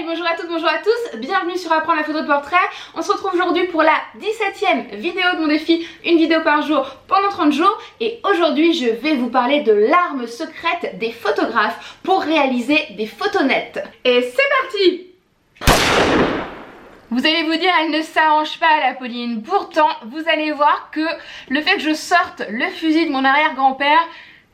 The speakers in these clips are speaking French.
bonjour à toutes, bonjour à tous, bienvenue sur Apprendre la photo de portrait. On se retrouve aujourd'hui pour la 17e vidéo de mon défi, une vidéo par jour pendant 30 jours. Et aujourd'hui je vais vous parler de l'arme secrète des photographes pour réaliser des photos nettes. Et c'est parti! Vous allez vous dire, elle ne s'arrange pas la Pauline. Pourtant, vous allez voir que le fait que je sorte le fusil de mon arrière-grand-père,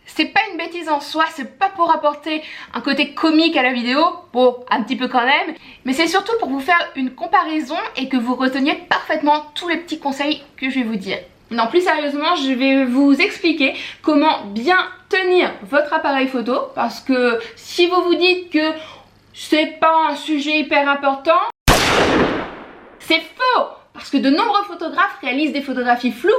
c'est pas une bêtise en soi, c'est pas pour apporter un côté comique à la vidéo, bon, un petit peu quand même, mais c'est surtout pour vous faire une comparaison et que vous reteniez parfaitement tous les petits conseils que je vais vous dire. Non, plus sérieusement, je vais vous expliquer comment bien tenir votre appareil photo, parce que si vous vous dites que c'est pas un sujet hyper important, c'est faux! Parce que de nombreux photographes réalisent des photographies floues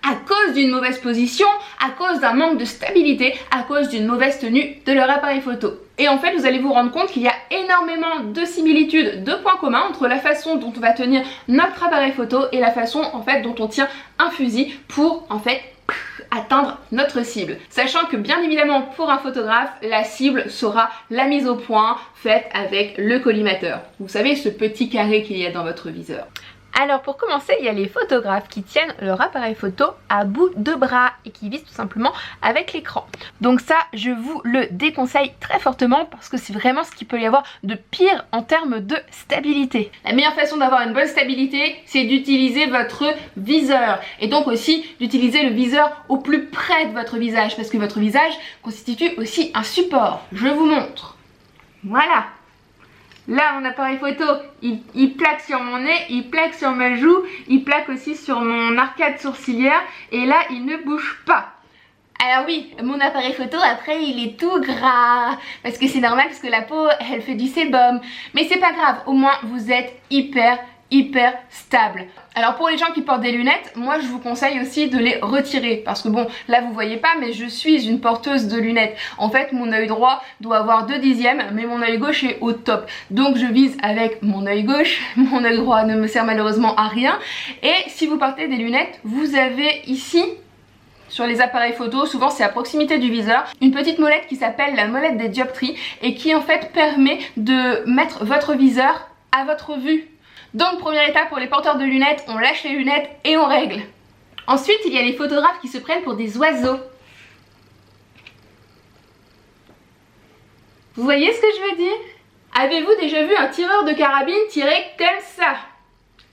à cause d'une mauvaise position, à cause d'un manque de stabilité, à cause d'une mauvaise tenue de leur appareil photo. Et en fait, vous allez vous rendre compte qu'il y a énormément de similitudes, de points communs entre la façon dont on va tenir notre appareil photo et la façon en fait dont on tient un fusil pour en fait atteindre notre cible. Sachant que bien évidemment pour un photographe, la cible sera la mise au point faite avec le collimateur. Vous savez, ce petit carré qu'il y a dans votre viseur. Alors pour commencer, il y a les photographes qui tiennent leur appareil photo à bout de bras et qui visent tout simplement avec l'écran. Donc ça, je vous le déconseille très fortement parce que c'est vraiment ce qu'il peut y avoir de pire en termes de stabilité. La meilleure façon d'avoir une bonne stabilité, c'est d'utiliser votre viseur et donc aussi d'utiliser le viseur au plus près de votre visage parce que votre visage constitue aussi un support. Je vous montre. Voilà. Là, mon appareil photo, il plaque sur mon nez, il plaque sur ma joue, il plaque aussi sur mon arcade sourcilière et là, il ne bouge pas. Alors oui, mon appareil photo, après, il est tout gras parce que c'est normal parce que la peau, elle fait du sébum. Mais c'est pas grave, au moins, vous êtes hyper stable. Alors pour les gens qui portent des lunettes, moi je vous conseille aussi de les retirer parce que bon, là vous voyez pas mais je suis une porteuse de lunettes. En fait mon œil droit doit avoir 2/10 mais mon œil gauche est au top. Donc je vise avec mon œil gauche, mon œil droit ne me sert malheureusement à rien. Et si vous portez des lunettes, vous avez ici sur les appareils photo, souvent c'est à proximité du viseur, une petite molette qui s'appelle la molette des dioptries et qui en fait permet de mettre votre viseur à votre vue. Donc première étape pour les porteurs de lunettes, on lâche les lunettes et on règle. Ensuite il y a les photographes qui se prennent pour des oiseaux. Vous voyez ce que je veux dire? Avez-vous déjà vu un tireur de carabine tirer comme ça?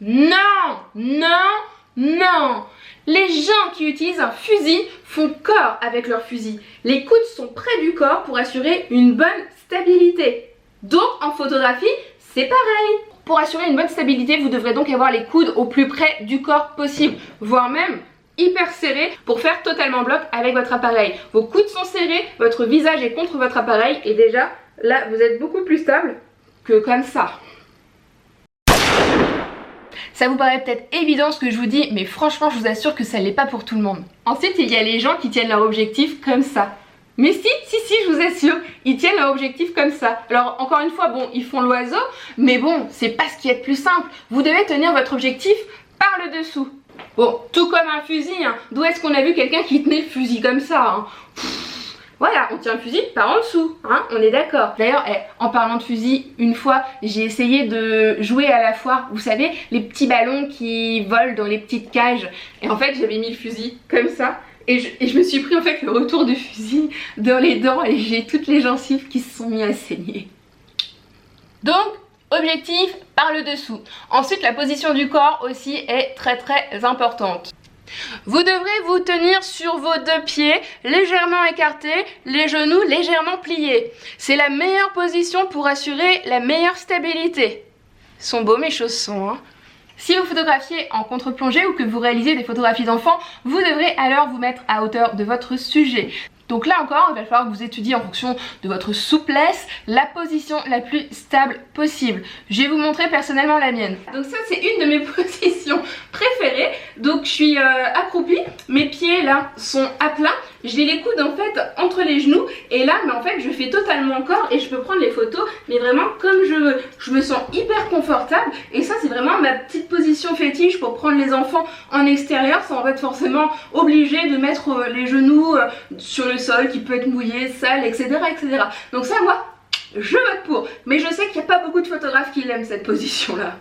Non, non, non. Les gens qui utilisent un fusil font corps avec leur fusil. Les coudes sont près du corps pour assurer une bonne stabilité. Donc en photographie, c'est pareil. Pour assurer une bonne stabilité, vous devrez donc avoir les coudes au plus près du corps possible, voire même hyper serrés pour faire totalement bloc avec votre appareil. Vos coudes sont serrés, votre visage est contre votre appareil et déjà là vous êtes beaucoup plus stable que comme ça. Ça vous paraît peut-être évident ce que je vous dis, mais franchement je vous assure que ça l'est pas pour tout le monde. Ensuite il y a les gens qui tiennent leur objectif comme ça. Mais si, je vous assure, ils tiennent leur objectif comme ça. Alors encore une fois, bon, ils font l'oiseau, mais bon, c'est pas ce qui est le plus simple. Vous devez tenir votre objectif par le dessous. Bon, tout comme un fusil, hein. D'où est-ce qu'on a vu quelqu'un qui tenait le fusil comme ça, hein? Voilà, on tient le fusil par en dessous, hein, on est d'accord. D'ailleurs, en parlant de fusil, une fois, j'ai essayé de jouer à la foire. Vous savez, les petits ballons qui volent dans les petites cages. Et en fait, j'avais mis le fusil comme ça. Et je me suis pris en fait le retour du fusil dans les dents et j'ai toutes les gencives qui se sont mis à saigner. Donc, objectif par le dessous. Ensuite, la position du corps aussi est très importante. Vous devrez vous tenir sur vos deux pieds, légèrement écartés, les genoux légèrement pliés. C'est la meilleure position pour assurer la meilleure stabilité. Ils sont beaux mes chaussons, hein. Si vous photographiez en contre-plongée ou que vous réalisez des photographies d'enfants, vous devrez alors vous mettre à hauteur de votre sujet. Donc là encore, il va falloir que vous étudiez en fonction de votre souplesse la position la plus stable possible. Je vais vous montrer personnellement la mienne. Donc ça c'est une de mes positions préférées. Donc je suis accroupie, mes pieds là sont à plat. J'ai les coudes en fait entre les genoux et là mais en fait je fais totalement corps et je peux prendre les photos mais vraiment comme je veux. Je me sens hyper confortable et ça c'est vraiment ma petite position fétiche pour prendre les enfants en extérieur sans être forcément obligé de mettre les genoux sur le sol qui peut être mouillé, sale, etc. Donc ça moi je vote pour. Mais je sais qu'il n'y a pas beaucoup de photographes qui l'aiment cette position-là.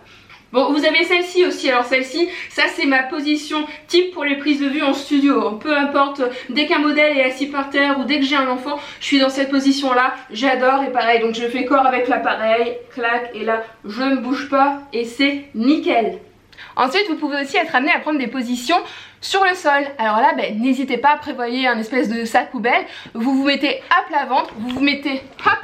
Bon, vous avez celle-ci aussi. Alors celle-ci, ça c'est ma position type pour les prises de vue en studio. Peu importe, dès qu'un modèle est assis par terre ou dès que j'ai un enfant, je suis dans cette position-là. J'adore et pareil, donc je fais corps avec l'appareil, clac, et là, je ne bouge pas et c'est nickel. Ensuite, vous pouvez aussi être amené à prendre des positions sur le sol. Alors là, n'hésitez pas, prévoyez un espèce de sac poubelle. Vous vous mettez à plat ventre, vous vous mettez hop,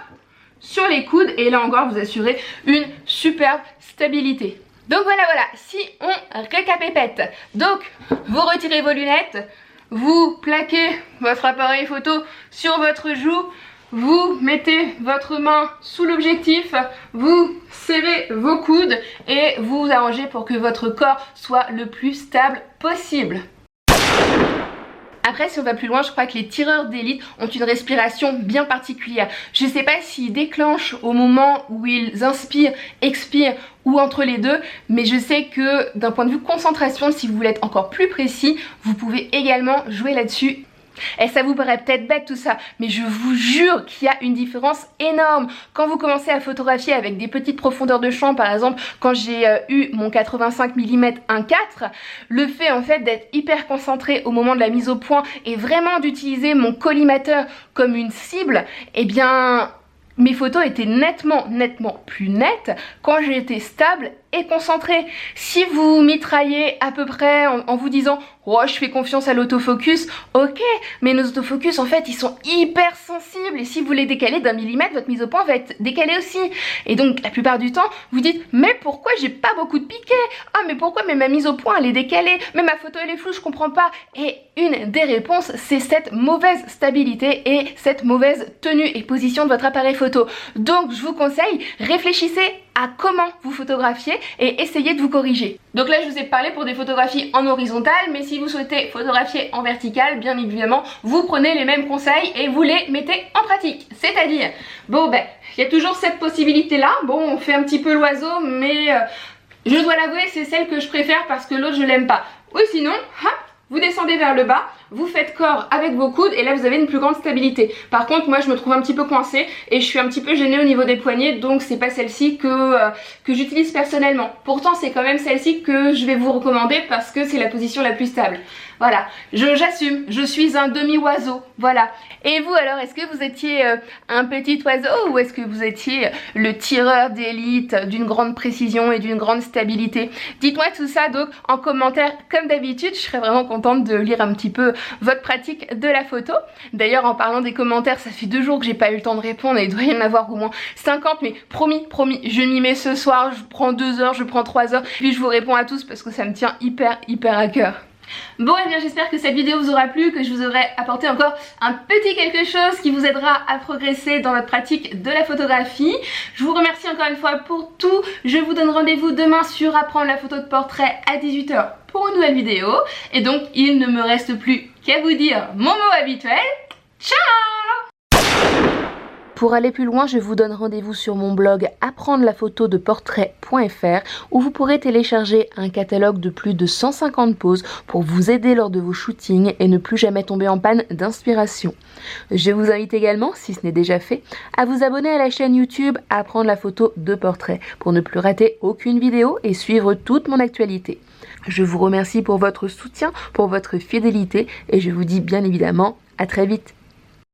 sur les coudes et là encore, vous assurez une superbe stabilité. Donc voilà, si on récapépète, donc vous retirez vos lunettes, vous plaquez votre appareil photo sur votre joue, vous mettez votre main sous l'objectif, vous serrez vos coudes et vous vous arrangez pour que votre corps soit le plus stable possible. Après, si on va plus loin, je crois que les tireurs d'élite ont une respiration bien particulière. Je ne sais pas s'ils déclenchent au moment où ils inspirent, expirent ou entre les deux, mais je sais que d'un point de vue concentration, si vous voulez être encore plus précis, vous pouvez également jouer là-dessus. Et ça vous paraît peut-être bête tout ça, mais je vous jure qu'il y a une différence énorme. Quand vous commencez à photographier avec des petites profondeurs de champ, par exemple quand j'ai eu mon 85 mm 1.4, le fait en fait d'être hyper concentré au moment de la mise au point et vraiment d'utiliser mon collimateur comme une cible, eh bien mes photos étaient nettement plus nettes quand j'étais stable et concentrée. Si vous mitraillez à peu près en vous disant oh je fais confiance à l'autofocus, ok, mais nos autofocus en fait ils sont hyper sensibles et si vous les décalez d'1 millimètre, votre mise au point va être décalée aussi. Et donc la plupart du temps vous dites mais pourquoi j'ai pas beaucoup de piqué, ah mais pourquoi mais ma mise au point elle est décalée, mais ma photo elle est floue, je comprends pas. Et une des réponses c'est cette mauvaise stabilité et cette mauvaise tenue et position de votre appareil photo. Donc je vous conseille, réfléchissez à comment vous photographiez et essayez de vous corriger. Donc là je vous ai parlé pour des photographies en horizontale, mais si vous souhaitez photographier en vertical, bien évidemment vous prenez les mêmes conseils et vous les mettez en pratique. C'est-à-dire, bon il y a toujours cette possibilité là, bon on fait un petit peu l'oiseau, mais je dois l'avouer c'est celle que je préfère parce que l'autre je l'aime pas. Ou sinon, hop, vous descendez vers le bas, vous faites corps avec vos coudes et là vous avez une plus grande stabilité. Par contre moi je me trouve un petit peu coincée et je suis un petit peu gênée au niveau des poignets, donc c'est pas celle-ci que j'utilise personnellement. Pourtant c'est quand même celle-ci que je vais vous recommander parce que c'est la position la plus stable. Voilà, j'assume, je suis un demi-oiseau, voilà. Et vous alors, est-ce que vous étiez un petit oiseau ou est-ce que vous étiez le tireur d'élite d'une grande précision et d'une grande stabilité? Dites-moi tout ça donc en commentaire comme d'habitude, je serais vraiment contente de lire un petit peu votre pratique de la photo. D'ailleurs en parlant des commentaires, ça fait 2 jours que j'ai pas eu le temps de répondre et il doit y en avoir au moins 50, mais promis, je m'y mets ce soir, je prends 2 heures, je prends 3 heures, puis je vous réponds à tous parce que ça me tient hyper à cœur. Bon et bien j'espère que cette vidéo vous aura plu, que je vous aurai apporté encore un petit quelque chose qui vous aidera à progresser dans votre pratique de la photographie. Je vous remercie encore une fois pour tout. Je vous donne rendez-vous demain sur Apprendre la photo de portrait à 18 h pour une nouvelle vidéo. Et donc il ne me reste plus qu'à vous dire mon mot habituel. Ciao! Pour aller plus loin, je vous donne rendez-vous sur mon blog apprendre la photo de portrait.fr où vous pourrez télécharger un catalogue de plus de 150 poses pour vous aider lors de vos shootings et ne plus jamais tomber en panne d'inspiration. Je vous invite également, si ce n'est déjà fait, à vous abonner à la chaîne YouTube Apprendre la photo de portrait pour ne plus rater aucune vidéo et suivre toute mon actualité. Je vous remercie pour votre soutien, pour votre fidélité et je vous dis bien évidemment à très vite.